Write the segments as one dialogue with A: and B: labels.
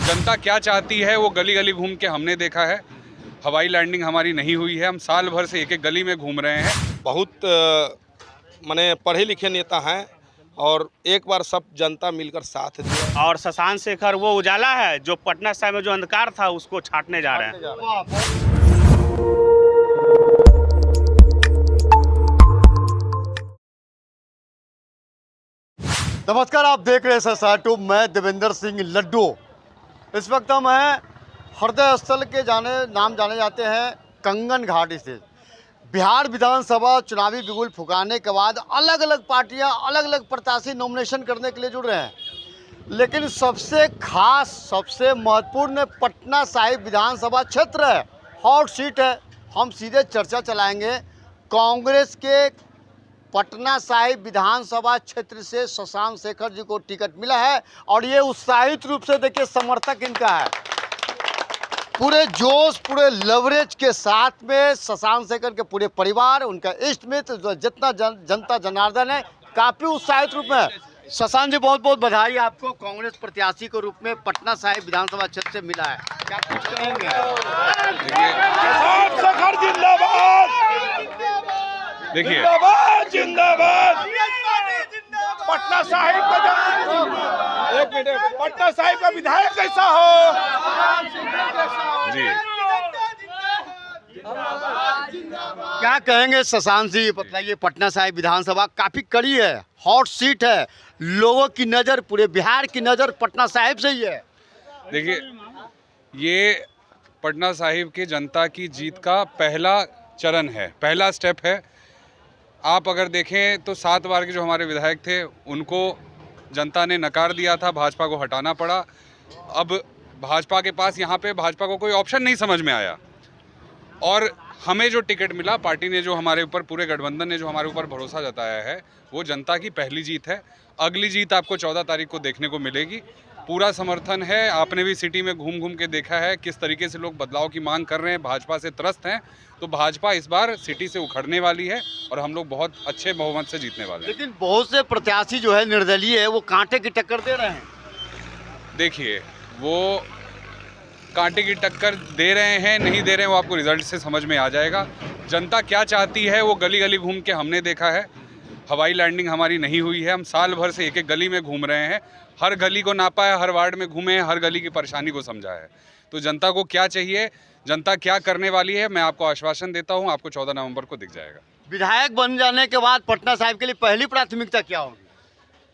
A: जनता क्या चाहती है वो गली गली घूम के हमने देखा है। हवाई लैंडिंग हमारी नहीं हुई है, हम साल भर से एक एक गली में घूम रहे हैं।
B: बहुत माने पढ़े लिखे नेता हैं और एक बार सब जनता मिलकर साथ दिया।
C: और शशांक शेखर वो उजाला है जो पटना साहिब में जो अंधकार था उसको छाटने जा रहे हैं।
D: नमस्कार, आप देख रहे हैं SSR2। मैं देवेंद्र सिंह लड्डू। इस वक्त हम हैं हृदय स्थल के नाम जाने जाते हैं कंगन घाट से। बिहार विधानसभा चुनावी बिगुल फुकाने के बाद अलग अलग पार्टियां अलग अलग प्रत्याशी नॉमिनेशन करने के लिए जुड़ रहे हैं, लेकिन सबसे खास सबसे महत्वपूर्ण पटना साहिब विधानसभा क्षेत्र है, हॉट सीट है। हम सीधे चर्चा चलाएंगे। कांग्रेस के पटना साहिब विधानसभा क्षेत्र से शशांक शेखर जी को टिकट मिला है और ये उत्साहित रूप से देखिए समर्थक इनका है। पूरे जोश पूरे लवरेज के साथ में शशांक शेखर के पूरे परिवार, उनका इष्ट मित्र, जितना जनता जनार्दन है, काफ़ी उत्साहित रूप में। शशांक जी, बहुत बहुत बधाई आपको कांग्रेस प्रत्याशी के रूप में पटना साहिब विधानसभा क्षेत्र से मिला है। क्या कुछ कहेंगे?
B: शशांक शेखर जिंदाबाद,
A: देखिए
B: जिंदाबाद। पटना साहिब का एक मिनट, पटना साहिब का विधायक कैसा हो
A: जी,
D: क्या कहेंगे शशांक जी? बताइए, पटना साहिब विधानसभा काफ़ी कड़ी है, हॉट सीट है, लोगों की नज़र, पूरे बिहार की नज़र पटना साहिब से ही है।
A: देखिए ये पटना साहिब की जनता की जीत का पहला चरण है, पहला स्टेप है। आप अगर देखें तो 7 बार के जो हमारे विधायक थे उनको जनता ने नकार दिया था, भाजपा को हटाना पड़ा। अब भाजपा के पास यहाँ पे भाजपा को कोई ऑप्शन नहीं समझ में आया और हमें जो टिकट मिला, पार्टी ने जो हमारे ऊपर, पूरे गठबंधन ने जो हमारे ऊपर भरोसा जताया है, वो जनता की पहली जीत है। अगली जीत आपको 14 तारीख को देखने को मिलेगी। पूरा समर्थन है। आपने भी सिटी में घूम घूम के देखा है किस तरीके से लोग बदलाव की मांग कर रहे हैं, भाजपा से त्रस्त हैं। तो भाजपा इस बार सिटी से उखड़ने वाली है और हम लोग बहुत अच्छे बहुमत से जीतने वाले हैं।
D: लेकिन बहुत से प्रत्याशी जो है निर्दलीय है, वो कांटे की टक्कर दे रहे हैं।
A: देखिए, वो कांटे की टक्कर दे रहे हैं नहीं दे रहे हैं वो आपको रिजल्ट से समझ में आ जाएगा। जनता क्या चाहती है वो गली गली घूम के हमने देखा है। हवाई लैंडिंग हमारी नहीं हुई है, हम साल भर से एक एक गली में घूम रहे हैं, हर गली को नापा है, हर वार्ड में घूमे हैं, हर गली की परेशानी को समझा है। तो जनता को क्या चाहिए, जनता क्या करने वाली है, मैं आपको आश्वासन देता हूँ, आपको 14 नवंबर को दिख जाएगा।
D: विधायक बन जाने के बाद पटना साहिब के लिए पहली प्राथमिकता क्या होगी?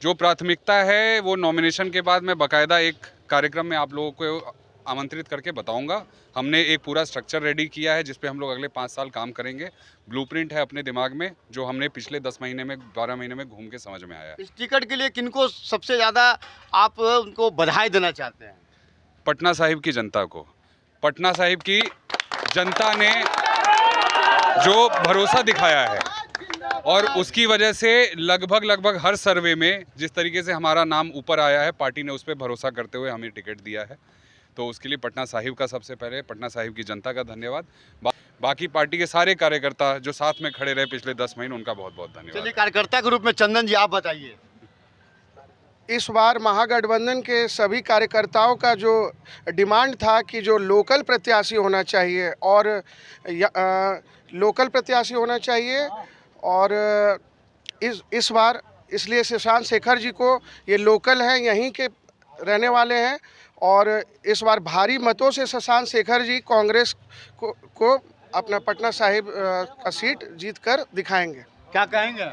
A: जो प्राथमिकता है वो नॉमिनेशन के बाद मैं बाकायदा एक कार्यक्रम में आप लोगों को आमंत्रित करके बताऊंगा। हमने एक पूरा स्ट्रक्चर रेडी किया है जिस पे हम लोग अगले 5 साल काम करेंगे। ब्लूप्रिंट है अपने दिमाग में, जो हमने पिछले 10 महीने में 12 महीने में घूम के समझ में आया।
D: इस टिकट के लिए किनको सबसे ज़्यादा आप उनको बधाई देना चाहते हैं?
A: पटना साहिब की जनता को। पटना साहिब की जनता ने जो भरोसा दिखाया है और उसकी वजह से लगभग हर सर्वे में जिस तरीके से हमारा नाम ऊपर आया है, पार्टी ने उस पर भरोसा करते हुए हमें टिकट दिया है। तो उसके लिए पटना साहिब का सबसे पहले, पटना साहिब की जनता का धन्यवाद। बाकी पार्टी के सारे कार्यकर्ता जो साथ में खड़े रहे पिछले 10 महीने, उनका बहुत बहुत धन्यवाद।
D: चलिए, कार्यकर्ता के रूप में चंदन जी आप बताइए।
E: इस बार महागठबंधन के सभी कार्यकर्ताओं का जो डिमांड था कि जो लोकल प्रत्याशी होना चाहिए और लोकल प्रत्याशी होना चाहिए, और इस बार इसलिए शशांक शेखर जी को, ये लोकल हैं, यहीं के रहने वाले हैं, और इस बार भारी मतों से शशांक शेखर जी कांग्रेस को अपना पटना साहिब का सीट जीत कर दिखाएंगे।
D: क्या कहेंगे?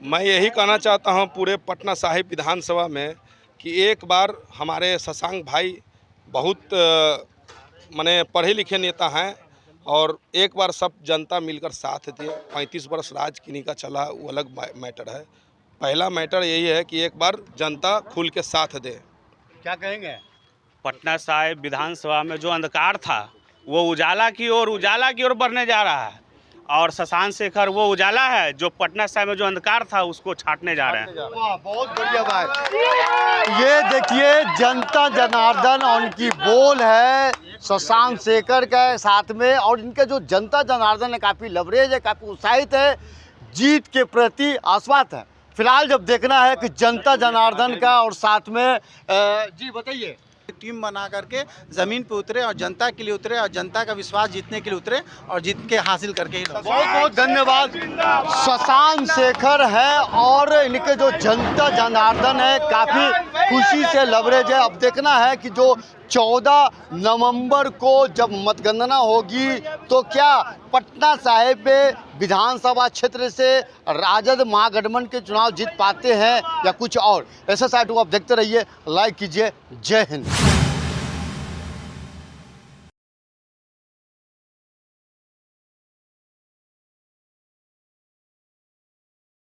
B: मैं यही कहना चाहता हूं पूरे पटना साहिब विधानसभा में कि एक बार हमारे शशांक भाई बहुत माने पढ़े लिखे नेता हैं और एक बार सब जनता मिलकर साथ दिए। 35 वर्ष राज किन्हीं का चला, वो अलग मैटर है। पहला मैटर यही है कि एक बार जनता खुल के साथ दे।
D: क्या कहेंगे?
C: पटना साहिब विधानसभा में जो अंधकार था वो उजाला की ओर बढ़ने जा रहा है और शशांक शेखर वो उजाला है जो पटना साहिब में जो अंधकार था उसको छाटने जा रहे हैं।
D: वाह, बहुत बढ़िया बात। ये देखिए जनता जनार्दन और उनकी बोल है शशांक शेखर के साथ में, और इनका जो जनता जनार्दन है काफ़ी लवरेज है, काफ़ी उत्साहित है, जीत के प्रति आश्वस्त है। फिलहाल जब देखना है कि जनता जनार्दन का और साथ में जी बताइए।
F: टीम बना करके ज़मीन पे उतरे और जनता के लिए उतरे और जनता का विश्वास जीतने के लिए उतरे और जीत के हासिल करके ही लौटे।
D: बहुत बहुत धन्यवाद। शशांक शेखर है और इनके जो जनता जनार्दन है काफ़ी खुशी से लबरेज है। अब देखना है कि जो 14 नवंबर को जब मतगणना होगी तो क्या पटना साहिब में विधानसभा क्षेत्र से राजद महागठबंधन के चुनाव जीत पाते हैं या कुछ और। ऐसा साइट को आप देखते रहिए, लाइक कीजिए। जय हिंद।